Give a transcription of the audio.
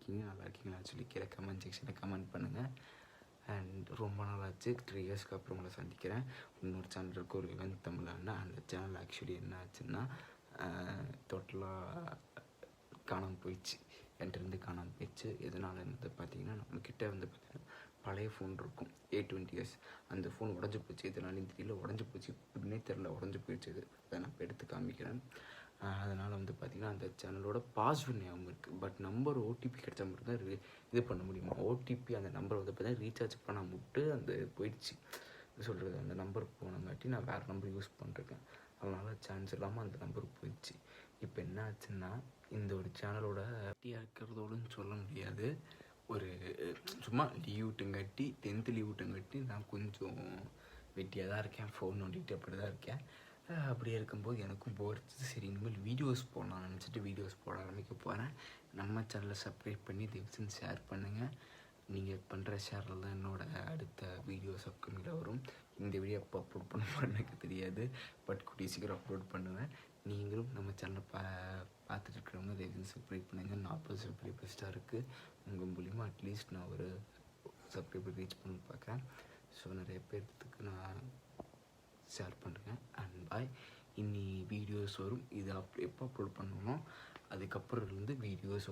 இருக்கீங்க, நல்லா இருக்கீங்களான்னு சொல்லி கீழே கமெண்ட் செக்ஷனில் கமெண்ட் பண்ணுங்கள். அண்ட் ரொம்ப நாள் ஆச்சு, 3 இயர்ஸ்க்கு அப்புறம் உங்களை சந்திக்கிறேன். இன்னொரு சேனல் இருக்குது, ஒரு இவன் தமிழான்னு. அந்த சேனல் ஆக்சுவலி என்ன ஆச்சுன்னா டோட்டலாக காணாமல் போயிடுச்சு. என்கிட்டருந்து காணாமல் போயிடுச்சு. எதனால வந்து பார்த்திங்கன்னா, நம்மக்கிட்ட வந்து பார்த்திங்கன்னா பழைய ஃபோன் இருக்கும், A20s. அந்த ஃபோன் உடஞ்சி போச்சு. இதனாலையும் தெரியல, உடஞ்சி போச்சு, எப்படின்னே தெரில, உடஞ்சி போயிடுச்சு. அதை நான் இப்போ எடுத்து காமிக்கிறேன். அதனால் வந்து பார்த்திங்கன்னா அந்த சேனலோட பாஸ்வேர்ட் ஞாபகம் இருக்குது, பட் நம்பர் ஓடிபி கிடைச்சா மட்டும் தான் இது பண்ண முடியுமா. ஓடிபி அந்த நம்பர் வந்து பார்த்தீங்கன்னா ரீசார்ஜ் பண்ண விட்டு அந்த போயிடுச்சு. சொல்கிறது அந்த நம்பர் போனங்காட்டி நான் வேறு நம்பர் யூஸ் பண்ணிருக்கேன். அதனால் சான்ஸ் இல்லாமல் அந்த நம்பர் போயிடுச்சு. இப்போ என்ன ஆச்சுன்னா, இந்த ஒரு சேனலோட வெட்டியாக இருக்கிறதோடுன்னு சொல்ல முடியாது. ஒரு சும்மா லீவ் விட்டுங்காட்டி, 10th லீவ் விட்டுங்காட்டி நான் கொஞ்சம் வெட்டியாக தான் இருக்கேன், ஃபோன் நோண்டிகிட்டு அப்படி தான் இருக்கேன். அப்படியே இருக்கும்போது எனக்கும் போர் அடிச்சது. சரி, இனிமேல் வீடியோஸ் போடலாம்னு நினச்சிட்டு வீடியோஸ் போட ஆரம்பிக்க போகிறேன். நம்ம சேனலை சப்ஸ்கிரைப் பண்ணி தயவுசெய்து ஷேர் பண்ணுங்கள். நீங்கள் பண்ணுற ஷேரில் தான் என்னோடய அடுத்த வீடியோஸ் அப்கமிங்கில் வரும். இந்த வீடியோ எப்போ அப்லோட் பண்ண எனக்கு தெரியாது, பட் கூடிய சீக்கிரம் அப்லோட் பண்ணுவேன். நீங்களும் நம்ம சேனலை பார்த்துட்டு இருக்கிறவங்க தயவுசெய்து சப்ஸ்கிரைப் பண்ணுங்கள். 40 சப்ஸ்கிரைபர்ஸ்டாக இருக்குது. உங்கள் மூலிமா அட்லீஸ்ட் நான் ஒரு சப்ஸ்கிரைபர் ரீச் பண்ணி பார்க்குறேன். ஸோ நிறைய பேர்த்துக்கு நான் ஷேர் பண்ணுறேன். அண்ட் பாய். இன்னி வீடியோஸ் வரும். இது எப்போ அப்லோட் பண்ணணும், அதுக்கப்புறம் இருந்து வீடியோஸ்